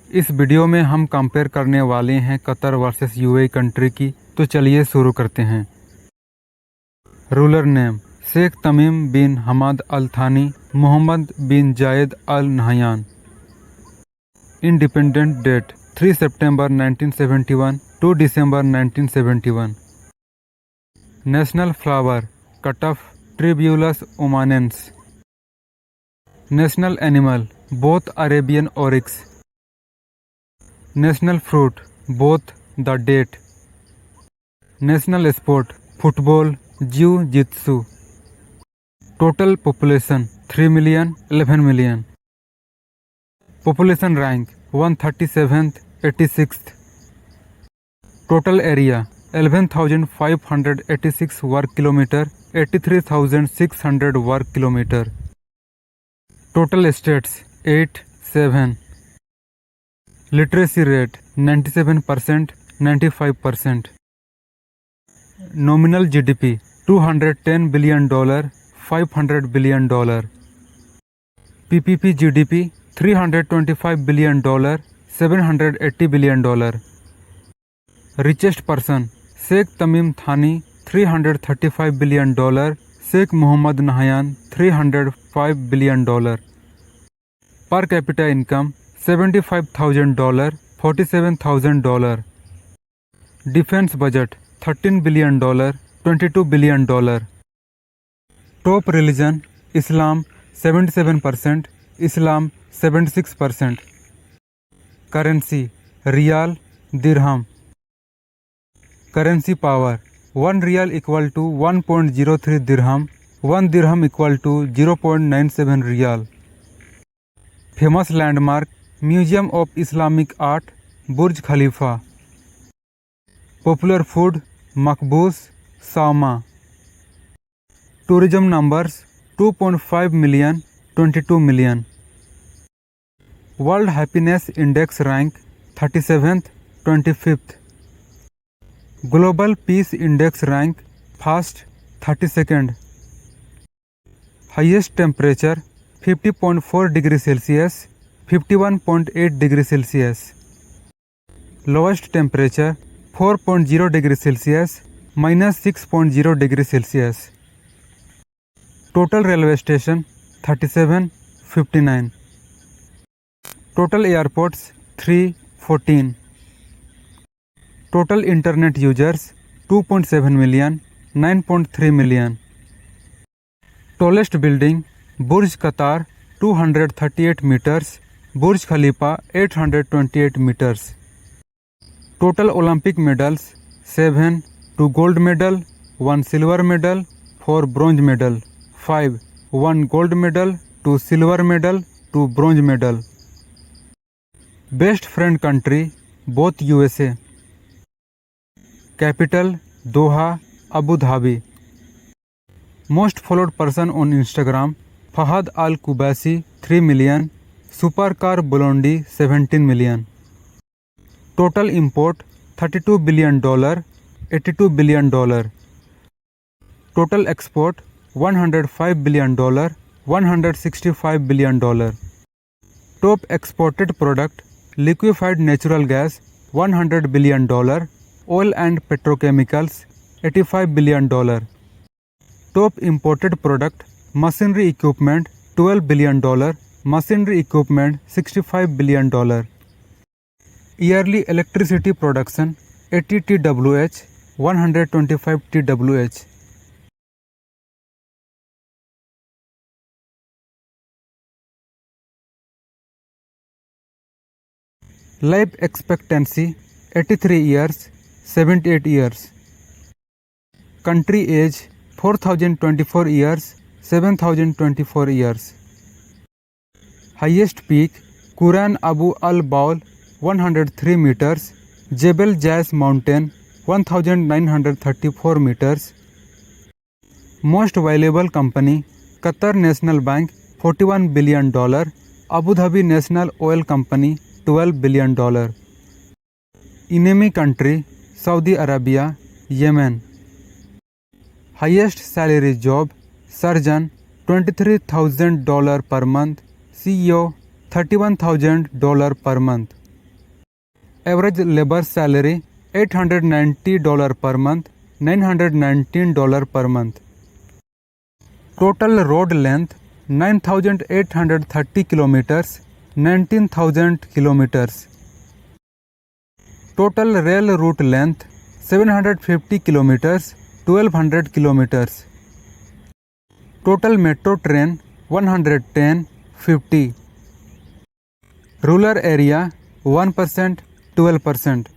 इस वीडियो में हम कंपेयर करने वाले हैं कतर वर्सेस यूएई कंट्री की। तो चलिए शुरू करते हैं। Ruler name Sheikh Tamim bin Hamad Al Thani Mohammed bin Zayed Al Nahyan. Independent date 3 सितंबर 1971 2 दिसंबर 1971। National flower katf Tribulus omanense. National animal both Arabian oryx. National fruit both the date. National sport football jiu jitsu. Total population 3 million 11 million. Population rank 137th 86th। Total area 11,586 वर्ग kilometre 83,600 वर्ग kilometre. Total states 8-7। Literacy rate 97% 95%। Nominal GDP $210 billion 500 billion. PPP GDP $325 billion 780 billion. Richest person Sheikh Tamim Thani $335 billion. Sheikh Mohammed Nahyan $305 billion. Per capita income $75,000 $47,000। Defence budget $13 billion 22 billion. Top religion Islam 77%, Islam 76%। Currency riyal dirham. Currency power 1 riyal equal to 1.03 dirham, 1 dirham equal to 0.97 riyal. Famous landmark museum of Islamic art Burj Khalifa. Popular food machboos Sama. Tourism numbers 2.5 million 22 million. World happiness index rank 37th 25th। Global peace index rank first 32nd। Highest temperature 50.4 degree Celsius 51.8 degree Celsius. Lowest temperature 4.0 degree Celsius -6.0 degree Celsius. Total railway station 37 59। Total airports 314। Total internet users 2.7 million 9.3 million. Tallest building Burj Qatar 238 metres, Burj Khalifa 828 metres. Total Olympic medals 7, 2 gold medal 1 silver medal 4 bronze medal 5, 1 gold medal 2 silver medal 2 bronze medal. Best friend country both USA. Capital Doha Abu Dhabi. Most followed person on Instagram Fahad Al Kubaisi 3 million, super car Blondie 17 million. Total import $32 billion 82 billion. Total export $105 billion 165 billion. Top exported product liquefied natural gas $100 billion, oil and petrochemicals $85 billion. Top imported product machinery equipment $12 billion, machinery equipment $65 billion. Yearly electricity production 80 TWh 125 TWh। Life expectancy 83 years 78 years। Country age 4024 years 7024 years। Highest peak Qurain Abu al Bawl 103 meters, Jebel Jais mountain 1934 meters। Most valuable company Qatar National Bank $41 billion, Abu Dhabi National Oil Company $12 billion. Enemy country Saudi Arabia Yemen. Highest salary job surgeon $23,000 per month, CEO $31,000 per month। Average labor salary $890 per month, $919 per month. Total road length 9,830 kilometers, 19,000 kilometers. Total rail route length 750 kilometers, 1,200 kilometers. Total metro train 110, 50. Rural area 1%, 12%.